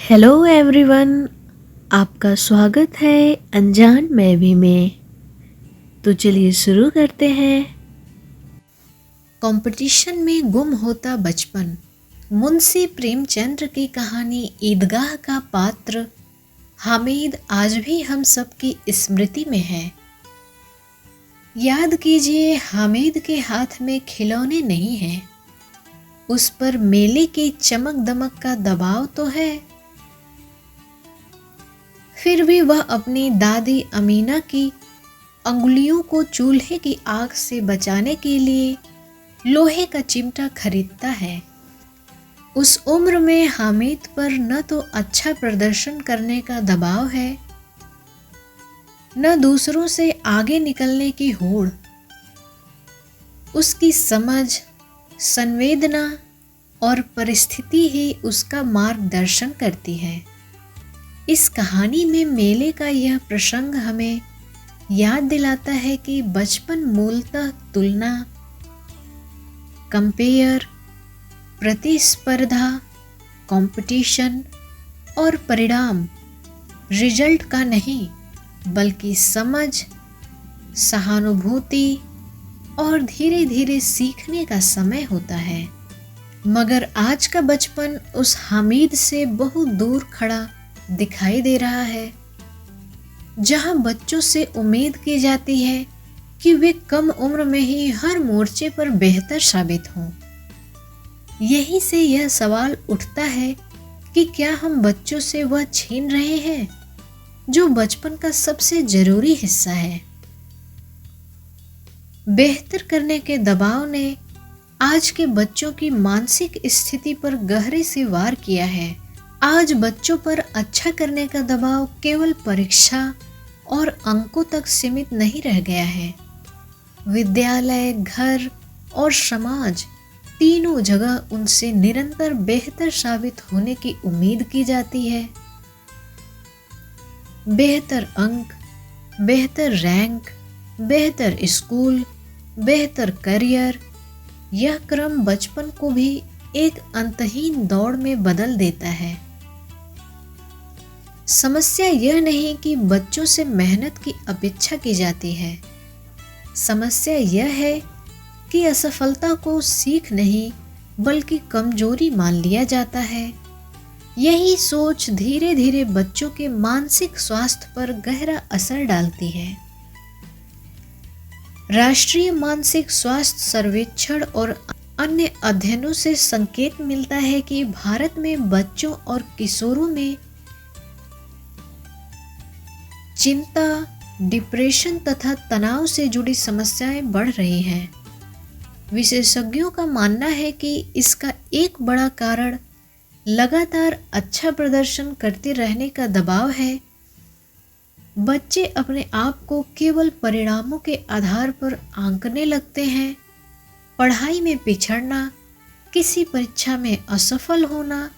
Hello everyone. आपका स्वागत है अनजान मैं भी में। तो चलिए शुरू करते हैं। कंपटीशन में गुम होता बचपन, मुंशी प्रेमचंद्र की कहानी ईदगाह का पात्र हामिद आज भी हम सबकी स्मृति में है। याद कीजिए, हामिद के हाथ में खिलौने नहीं हैं, उस पर मेले की चमक दमक का दबाव तो है। फिर भी वह अपनी दादी अमीना की अंगुलियों को चूल्हे की आग से बचाने के लिए लोहे का चिमटा खरीदता है। उस उम्र में हामिद पर न तो अच्छा प्रदर्शन करने का दबाव है, न दूसरों से आगे निकलने की होड़। उसकी समझ, संवेदना और परिस्थिति ही उसका मार्गदर्शन करती है। इस कहानी में मेले का यह प्रसंग हमें याद दिलाता है कि बचपन मूलतः तुलना, कंपेयर, प्रतिस्पर्धा, कंपटीशन और परिणाम, रिजल्ट का नहीं बल्कि समझ, सहानुभूति और धीरे धीरे सीखने का समय होता है। मगर आज का बचपन उस हामिद से बहुत दूर खड़ा दिखाई दे रहा है, जहां बच्चों से उम्मीद की जाती है कि वे कम उम्र में ही हर मोर्चे पर बेहतर साबित हों। यहीं से यह सवाल उठता है कि क्या हम बच्चों से वह छीन रहे हैं जो बचपन का सबसे जरूरी हिस्सा है। बेहतर करने के दबाव ने आज के बच्चों की मानसिक स्थिति पर गहरे से वार किया है। आज बच्चों पर अच्छा करने का दबाव केवल परीक्षा और अंकों तक सीमित नहीं रह गया है। विद्यालय, घर और समाज तीनों जगह उनसे निरंतर बेहतर साबित होने की उम्मीद की जाती है। बेहतर अंक, बेहतर रैंक, बेहतर स्कूल, बेहतर करियर, यह क्रम बचपन को भी एक अंतहीन दौड़ में बदल देता है। समस्या यह नहीं कि बच्चों से मेहनत की अपेक्षा की जाती है, समस्या यह है कि असफलता को सीख नहीं बल्कि कमजोरी मान लिया जाता है। यही सोच धीरे धीरे बच्चों के मानसिक स्वास्थ्य पर गहरा असर डालती है। राष्ट्रीय मानसिक स्वास्थ्य सर्वेक्षण और अन्य अध्ययनों से संकेत मिलता है कि भारत में बच्चों और किशोरों में चिंता, डिप्रेशन तथा तनाव से जुड़ी समस्याएं बढ़ रही हैं। विशेषज्ञों का मानना है कि इसका एक बड़ा कारण लगातार अच्छा प्रदर्शन करते रहने का दबाव है। बच्चे अपने आप को केवल परिणामों के आधार पर आंकने लगते हैं। पढ़ाई में पिछड़ना, किसी परीक्षा में असफल होना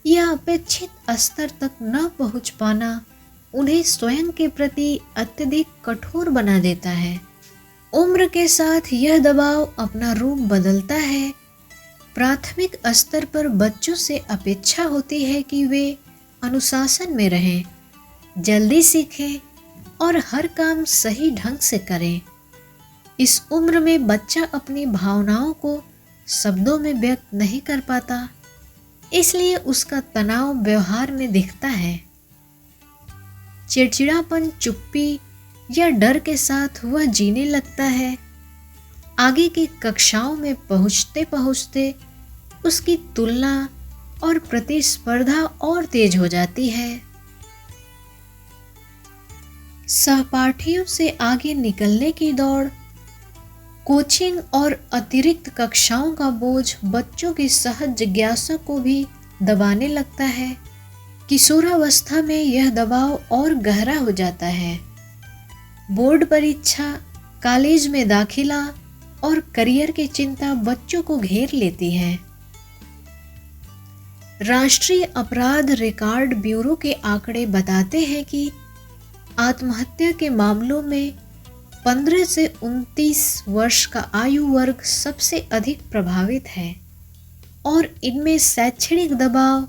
या अपेक्षित स्तर तक न पहुंच पाना उन्हें स्वयं के प्रति अत्यधिक कठोर बना देता है। उम्र के साथ यह दबाव अपना रूप बदलता है। प्राथमिक स्तर पर बच्चों से अपेक्षा होती है कि वे अनुशासन में रहें, जल्दी सीखें और हर काम सही ढंग से करें। इस उम्र में बच्चा अपनी भावनाओं को शब्दों में व्यक्त नहीं कर पाता, इसलिए उसका तनाव व्यवहार में दिखता है। चिड़चिड़ापन, चुप्पी या डर के साथ वह जीने लगता है। आगे की कक्षाओं में पहुंचते पहुंचते उसकी तुलना और प्रतिस्पर्धा और तेज हो जाती है। सहपाठियों से आगे निकलने की दौड़, कोचिंग और अतिरिक्त कक्षाओं का बोझ बच्चों की सहज जिज्ञासा को भी दबाने लगता है। किशोरावस्था में यह दबाव और गहरा हो जाता है। बोर्ड परीक्षा, कॉलेज में दाखिला और करियर की चिंता बच्चों को घेर लेती है। राष्ट्रीय अपराध रिकॉर्ड ब्यूरो के आंकड़े बताते हैं कि आत्महत्या के मामलों में 15 से 29 वर्ष का आयु वर्ग सबसे अधिक प्रभावित है और इनमें शैक्षणिक दबाव,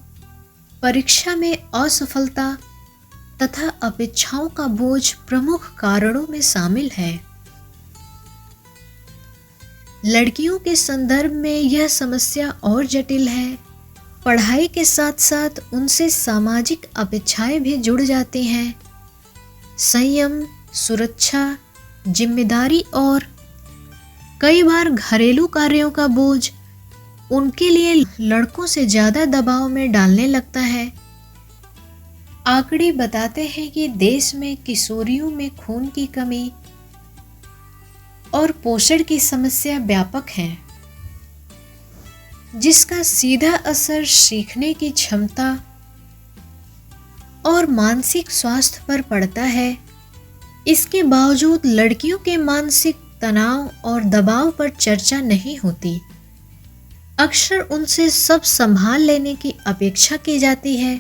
परीक्षा में असफलता तथा अपेक्षाओं का बोझ प्रमुख कारणों में शामिल है। लड़कियों के संदर्भ में यह समस्या और जटिल है। पढ़ाई के साथ साथ उनसे सामाजिक अपेक्षाएं भी जुड़ जाती हैं। संयम, सुरक्षा, जिम्मेदारी और कई बार घरेलू कार्यों का बोझ उनके लिए लड़कों से ज़्यादा दबाव में डालने लगता है। आंकड़े बताते हैं कि देश में किशोरियों में खून की कमी और पोषण की समस्या व्यापक है, जिसका सीधा असर सीखने की क्षमता और मानसिक स्वास्थ्य पर पड़ता है। इसके बावजूद लड़कियों के मानसिक तनाव और दबाव पर चर्चा नहीं होती। अक्सर उनसे सब संभाल लेने की अपेक्षा की जाती है,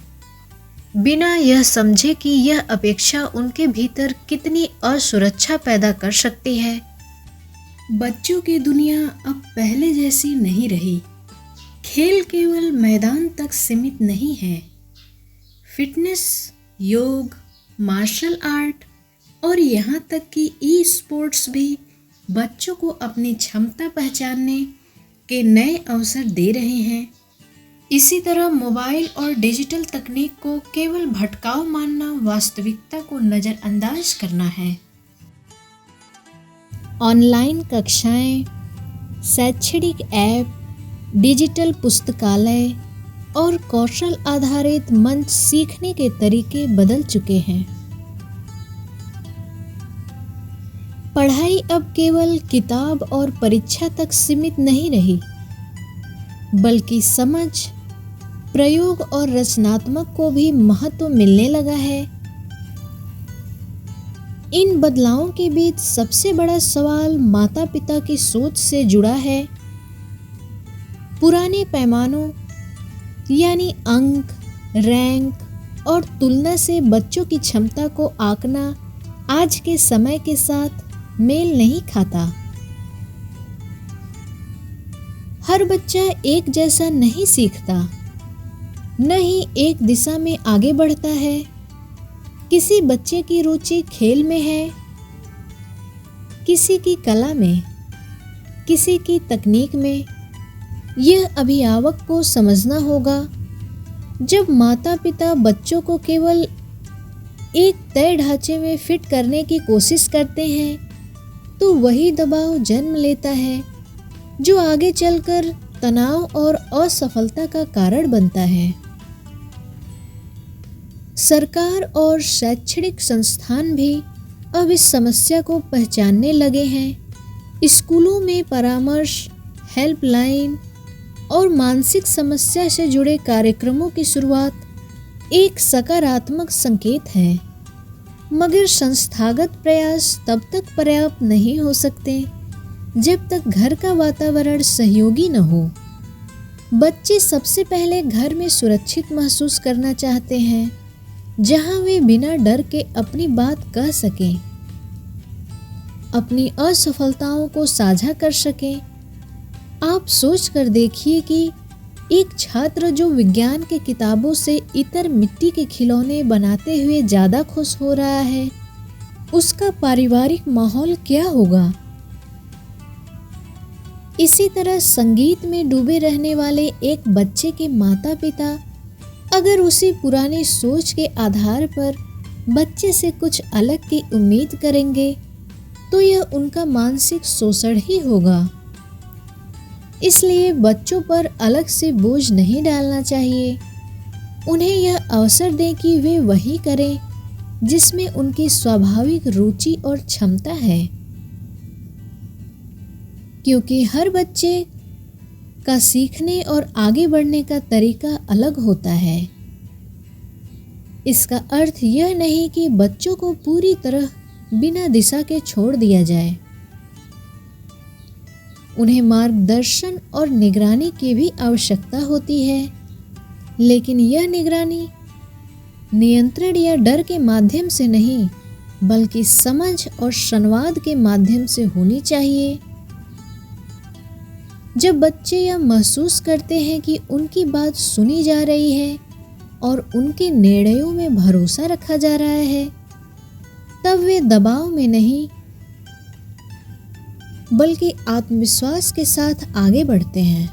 बिना यह समझे कि यह अपेक्षा उनके भीतर कितनी असुरक्षा पैदा कर सकती है। बच्चों की दुनिया अब पहले जैसी नहीं रही। खेल केवल मैदान तक सीमित नहीं है। फिटनेस, योग, मार्शल आर्ट और यहाँ तक कि ई स्पोर्ट्स भी बच्चों को अपनी क्षमता पहचानने के नए अवसर दे रहे हैं। इसी तरह मोबाइल और डिजिटल तकनीक को केवल भटकाव मानना वास्तविकता को नज़रअंदाज करना है। ऑनलाइन कक्षाएं, शैक्षणिक ऐप, डिजिटल पुस्तकालय और कौशल आधारित मंच सीखने के तरीके बदल चुके हैं। पढ़ाई अब केवल किताब और परीक्षा तक सीमित नहीं रही, बल्कि समझ, प्रयोग और रचनात्मक को भी महत्व मिलने लगा है। इन बदलावों के बीच सबसे बड़ा सवाल माता पिता की सोच से जुड़ा है। पुराने पैमानों यानी अंक, रैंक और तुलना से बच्चों की क्षमता को आंकना आज के समय के साथ मेल नहीं खाता। हर बच्चा एक जैसा नहीं सीखता, न ही एक दिशा में आगे बढ़ता है। किसी बच्चे की रुचि खेल में है, किसी की कला में, किसी की तकनीक में। यह अभिभावक को समझना होगा। जब माता पिता बच्चों को केवल एक तय ढांचे में फिट करने की कोशिश करते हैं, तो वही दबाव जन्म लेता है जो आगे चलकर तनाव और असफलता का कारण बनता है। सरकार और शैक्षणिक संस्थान भी अब इस समस्या को पहचानने लगे हैं। स्कूलों में परामर्श, हेल्पलाइन और मानसिक समस्या से जुड़े कार्यक्रमों की शुरुआत एक सकारात्मक संकेत है, मगर संस्थागत प्रयास तब तक पर्याप्त नहीं हो सकते जब तक घर का वातावरण सहयोगी न हो। बच्चे सबसे पहले घर में सुरक्षित महसूस करना चाहते हैं, जहां वे बिना डर के अपनी बात कह सकें, अपनी असफलताओं को साझा कर सकें। आप सोच कर देखिए कि एक छात्र जो विज्ञान के किताबों से इतर मिट्टी के खिलौने बनाते हुए ज़्यादा खुश हो रहा है, उसका पारिवारिक माहौल क्या होगा। इसी तरह संगीत में डूबे रहने वाले एक बच्चे के माता पिता अगर उसी पुरानी सोच के आधार पर बच्चे से कुछ अलग की उम्मीद करेंगे, तो यह उनका मानसिक शोषण ही होगा। इसलिए बच्चों पर अलग से बोझ नहीं डालना चाहिए। उन्हें यह अवसर दें कि वे वही करें जिसमें उनकी स्वाभाविक रुचि और क्षमता है, क्योंकि हर बच्चे का सीखने और आगे बढ़ने का तरीका अलग होता है। इसका अर्थ यह नहीं कि बच्चों को पूरी तरह बिना दिशा के छोड़ दिया जाए। उन्हें मार्गदर्शन और निगरानी की भी आवश्यकता होती है, लेकिन यह निगरानी नियंत्रण या डर के माध्यम से नहीं, बल्कि समझ और संवाद के माध्यम से होनी चाहिए। जब बच्चे यह महसूस करते हैं कि उनकी बात सुनी जा रही है और उनके निर्णयों में भरोसा रखा जा रहा है, तब वे दबाव में नहीं बल्कि आत्मविश्वास के साथ आगे बढ़ते हैं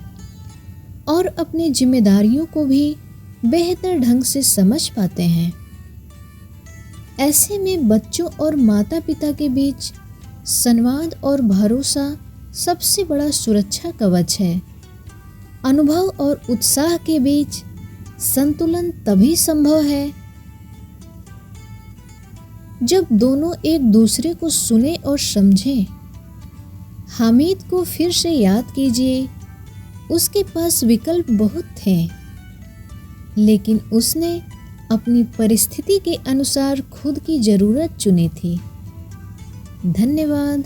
और अपनी जिम्मेदारियों को भी बेहतर ढंग से समझ पाते हैं। ऐसे में बच्चों और माता पिता के बीच संवाद और भरोसा सबसे बड़ा सुरक्षा कवच है। अनुभव और उत्साह के बीच संतुलन तभी संभव है जब दोनों एक दूसरे को सुने और समझें। हामिद को फिर से याद कीजिए, उसके पास विकल्प बहुत थे, लेकिन उसने अपनी परिस्थिति के अनुसार खुद की ज़रूरत चुनी थी। धन्यवाद।